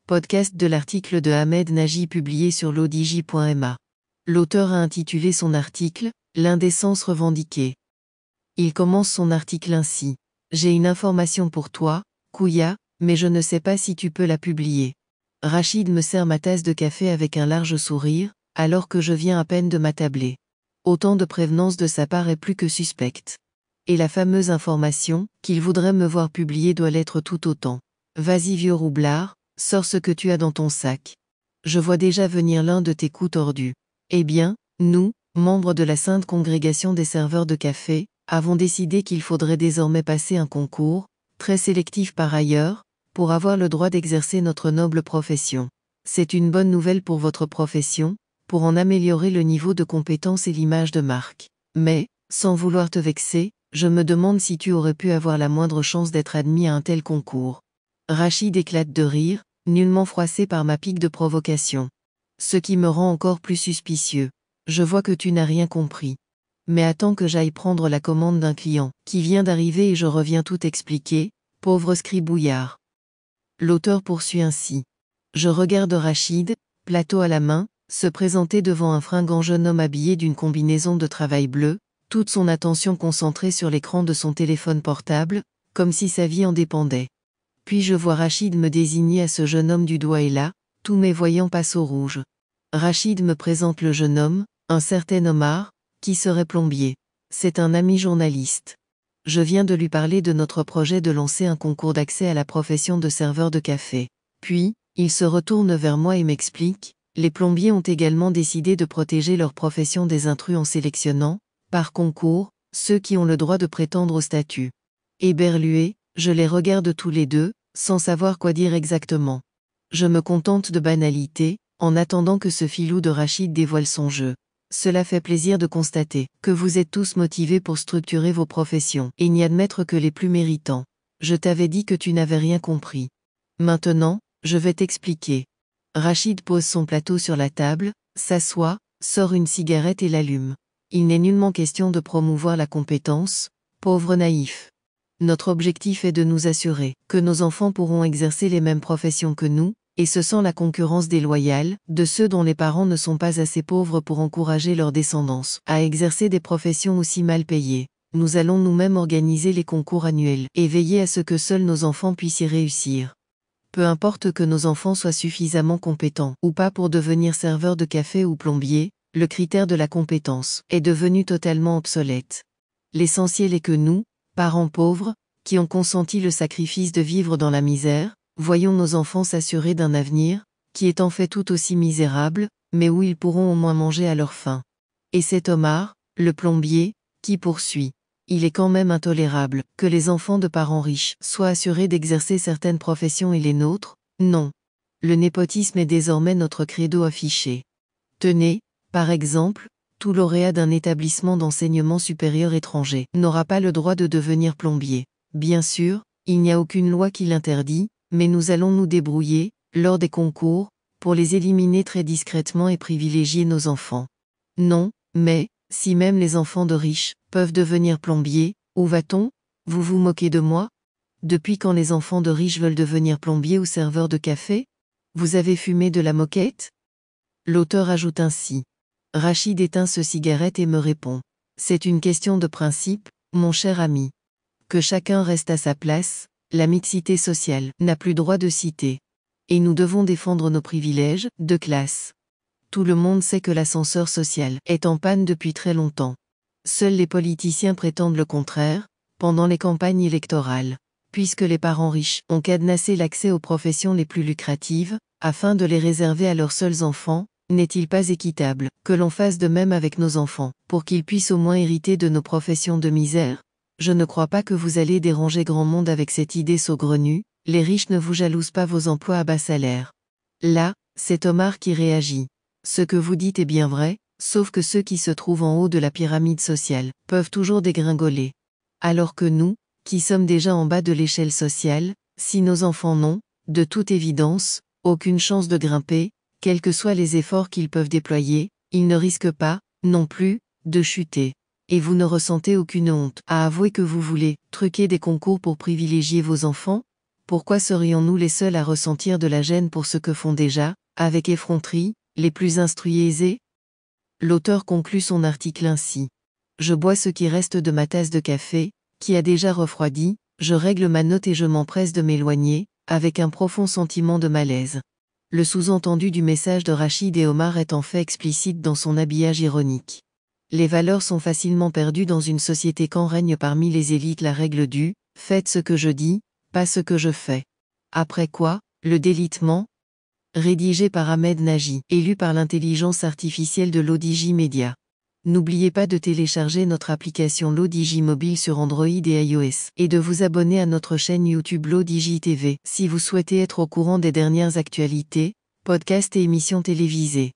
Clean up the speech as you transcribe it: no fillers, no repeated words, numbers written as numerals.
podcast de l'article de Ahmed Nagy publié sur l'odj.ma. L'auteur a intitulé son article « L'indécence revendiquée ». Il commence son article ainsi. « J'ai une information pour toi, Kouya, mais je ne sais pas si tu peux la publier. » Rachid me sert ma tasse de café avec un large sourire, alors que je viens à peine de m'attabler. Autant de prévenance de sa part est plus que suspecte. Et la fameuse information, qu'il voudrait me voir publier doit l'être tout autant. Vas-y vieux roublard, sors ce que tu as dans ton sac. Je vois déjà venir l'un de tes coups tordus. Eh bien, nous, membres de la Sainte Congrégation des serveurs de café, avons décidé qu'il faudrait désormais passer un concours, très sélectif par ailleurs, pour avoir le droit d'exercer notre noble profession. C'est une bonne nouvelle pour votre profession, pour en améliorer le niveau de compétence et l'image de marque. Mais, sans vouloir te vexer, je me demande si tu aurais pu avoir la moindre chance d'être admis à un tel concours. Rachid éclate de rire, nullement froissé par ma pique de provocation. Ce qui me rend encore plus suspicieux. Je vois que tu n'as rien compris. Mais attends que j'aille prendre la commande d'un client, qui vient d'arriver et je reviens tout expliquer, pauvre scribouillard. L'auteur poursuit ainsi. Je regarde Rachid, plateau à la main, se présenter devant un fringant jeune homme habillé d'une combinaison de travail bleu, toute son attention concentrée sur l'écran de son téléphone portable, comme si sa vie en dépendait. Puis je vois Rachid me désigner à ce jeune homme du doigt et là, tous mes voyants passent au rouge. Rachid me présente le jeune homme, un certain Omar, qui serait plombier. C'est un ami journaliste. Je viens de lui parler de notre projet de lancer un concours d'accès à la profession de serveur de café. Puis, il se retourne vers moi et m'explique, les plombiers ont également décidé de protéger leur profession des intrus en sélectionnant, par concours, ceux qui ont le droit de prétendre au statut. Éberlué, je les regarde tous les deux, sans savoir quoi dire exactement. Je me contente de banalités, en attendant que ce filou de Rachid dévoile son jeu. Cela fait plaisir de constater que vous êtes tous motivés pour structurer vos professions et n'y admettre que les plus méritants. Je t'avais dit que tu n'avais rien compris. Maintenant, je vais t'expliquer. Rachid pose son plateau sur la table, s'assoit, sort une cigarette et l'allume. Il n'est nullement question de promouvoir la compétence, pauvre naïf. Notre objectif est de nous assurer que nos enfants pourront exercer les mêmes professions que nous, et ce sans la concurrence déloyale de ceux dont les parents ne sont pas assez pauvres pour encourager leur descendance à exercer des professions aussi mal payées. Nous allons nous-mêmes organiser les concours annuels et veiller à ce que seuls nos enfants puissent y réussir. Peu importe que nos enfants soient suffisamment compétents ou pas pour devenir serveurs de café ou plombier, le critère de la compétence est devenu totalement obsolète. L'essentiel est que nous, parents pauvres, qui ont consenti le sacrifice de vivre dans la misère, voyons nos enfants s'assurer d'un avenir, qui est en fait tout aussi misérable, mais où ils pourront au moins manger à leur faim. Et c'est Omar, le plombier, qui poursuit. Il est quand même intolérable que les enfants de parents riches soient assurés d'exercer certaines professions et les nôtres, non. Le népotisme est désormais notre credo affiché. Tenez, par exemple, tout lauréat d'un établissement d'enseignement supérieur étranger n'aura pas le droit de devenir plombier. Bien sûr, il n'y a aucune loi qui l'interdit, mais nous allons nous débrouiller, lors des concours, pour les éliminer très discrètement et privilégier nos enfants. Non, mais, si même les enfants de riches peuvent devenir plombiers, où va-t-on? Vous vous moquez de moi? Depuis quand les enfants de riches veulent devenir plombiers ou serveurs de café? Vous avez fumé de la moquette? L'auteur ajoute ainsi. Rachid éteint ce cigarette et me répond. C'est une question de principe, mon cher ami. Que chacun reste à sa place, la mixité sociale n'a plus droit de citer. Et nous devons défendre nos privilèges de classe. Tout le monde sait que l'ascenseur social est en panne depuis très longtemps. Seuls les politiciens prétendent le contraire, pendant les campagnes électorales, puisque les parents riches ont cadenassé l'accès aux professions les plus lucratives, afin de les réserver à leurs seuls enfants. N'est-il pas équitable que l'on fasse de même avec nos enfants, pour qu'ils puissent au moins hériter de nos professions de misère? Je ne crois pas que vous allez déranger grand monde avec cette idée saugrenue, les riches ne vous jalousent pas vos emplois à bas salaire. Là, c'est Omar qui réagit. Ce que vous dites est bien vrai, sauf que ceux qui se trouvent en haut de la pyramide sociale peuvent toujours dégringoler. Alors que nous, qui sommes déjà en bas de l'échelle sociale, si nos enfants n'ont, de toute évidence, aucune chance de grimper, quels que soient les efforts qu'ils peuvent déployer, ils ne risquent pas, non plus, de chuter. Et vous ne ressentez aucune honte à avouer que vous voulez truquer des concours pour privilégier vos enfants? Pourquoi serions-nous les seuls à ressentir de la gêne pour ce que font déjà, avec effronterie, les plus instruits et aisés? L'auteur conclut son article ainsi. Je bois ce qui reste de ma tasse de café, qui a déjà refroidi, je règle ma note et je m'empresse de m'éloigner, avec un profond sentiment de malaise. Le sous-entendu du message de Rachid et Omar est en fait explicite dans son habillage ironique. Les valeurs sont facilement perdues dans une société quand règne parmi les élites la règle du « faites ce que je dis, pas ce que je fais ». Après quoi, le délitement. Rédigé par Ahmed Nagy et lu par l'intelligence artificielle de l'Odigi Media. N'oubliez pas de télécharger notre application l'Odigi Mobile sur Android et iOS et de vous abonner à notre chaîne YouTube l'Odigi TV si vous souhaitez être au courant des dernières actualités, podcasts et émissions télévisées.